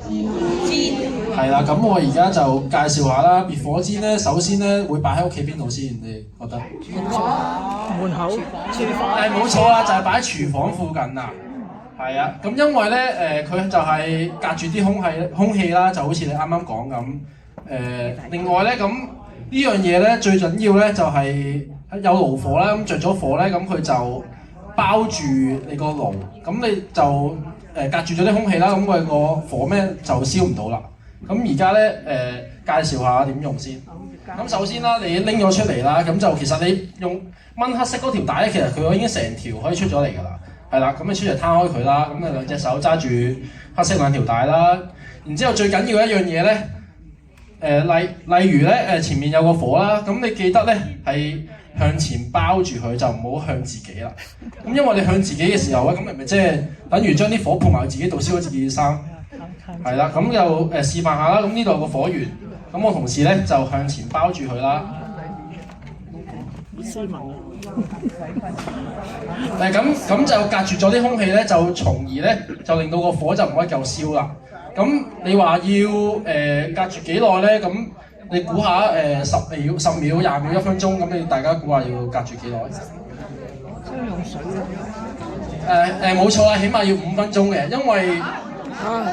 係啦，咁我而家就介紹下啦。滅火氈咧，首先咧會擺喺屋企邊度先？你覺得？門口、廚房。冇錯啦，就係擺喺廚房附近啦。係啊，咁因為咧佢就係隔住啲空氣啦，就好似你啱啱講咁。另外咧，咁呢樣嘢咧最緊要咧就係有爐火啦，咁着咗火咧，咁佢就包住你個爐，咁你就隔住咗啲空氣啦，咁佢個火咩就燒唔到啦。咁而家咧介紹下點用先。咁首先啦，你拎咗出嚟啦，咁就其實你用掹黑色嗰條帶咧，其實佢已經成條可以出咗嚟㗎啦。係啦，咁你出嚟攤開佢啦，咁你兩隻手揸住黑色兩條帶啦。然之後最緊要一樣嘢咧，例如咧前面有個火啦，咁你記得咧係向前包住佢，就唔好向自己啦。咁因為你向自己嘅時候咧，咁咪即係等於將啲火潑埋自己度，燒咗自己嘅衫。係啦，咁又示範下啦。咁呢度有個火源，咁我同事咧就向前包住佢啦。斯文咁就隔住咗啲空氣咧，就從而咧就令到個火就唔可以夠燒啦。咁你話要隔住幾耐咧？咁你估下10秒、20秒、1分鐘，咁你大家估下要隔住幾耐？先用水冇錯啦，起碼要5分鐘嘅，因為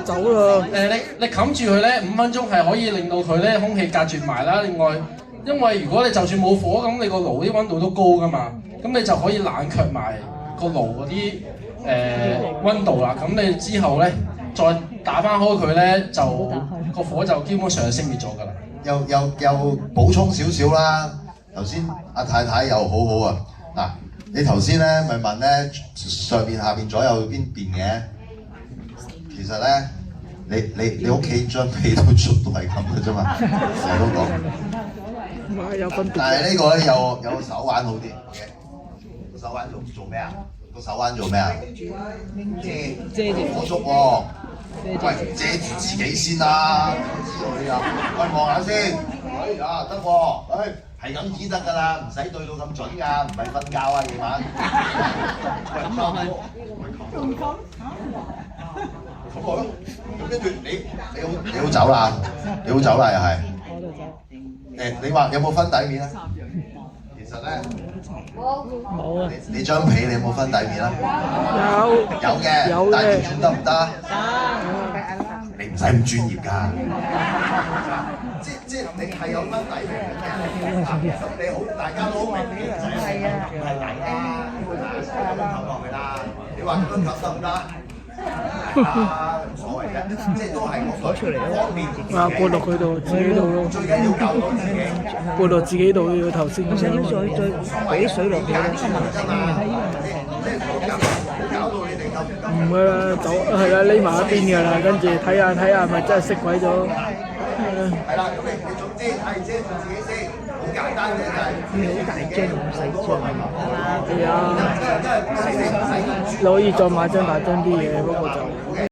走啦。你冚住佢咧，5分鐘係可以令到佢咧空氣隔絕埋啦。另外，因為如果你就算冇火，咁你個爐啲溫度都高噶嘛，咁你就可以冷卻埋個爐嗰啲溫度啦。咁你之後咧再打翻開佢咧，就個火就基本上係熄滅咗㗎啦。又補充少少啦。頭先阿太太又好好啊。嗱，你頭先咧咪問咧上邊、下邊、左右邊嘅？其實咧，你屋企張被都係咁嘅啫嘛，成日都講。有分別。但係呢個咧有個手環好啲。個手環做咩啊？個手環做咩啊？遮住火燭喎。喂，遮住自己先啦。喂，望下先。得喎。係咁只得㗎啦，唔使對到咁準㗎，唔係瞓覺啊夜晚。咁落去。咁落咯。咁跟住你好走啦，你好走啦又係。你話有冇分底面啊？其實咧，冇啊。你張被你有冇分底面啊？有嘅。有嘅。但係調轉得唔得？你唔使咁專業㗎。即係你係有分底面嘅。咁你好，大家都好明顯就係唔係底啦，咁樣扣落去啦。你話咁樣扣得唔得？冇所謂嘅，即係都係我出嚟方便自己。撥落佢度，自己度咯。最緊要救到自己。撥落自己度要頭先。唔使啲水，俾啲水落去啦。搞到你哋夠唔夠？唔會啦，走係啦，匿埋一邊㗎啦，跟住睇下係咪真係熄鬼咗。係啦，咁你總之係遮住自己先，好簡單嘅就係。你好大張，唔使張。係啊，你可以再買張大張啲嘅，不過就。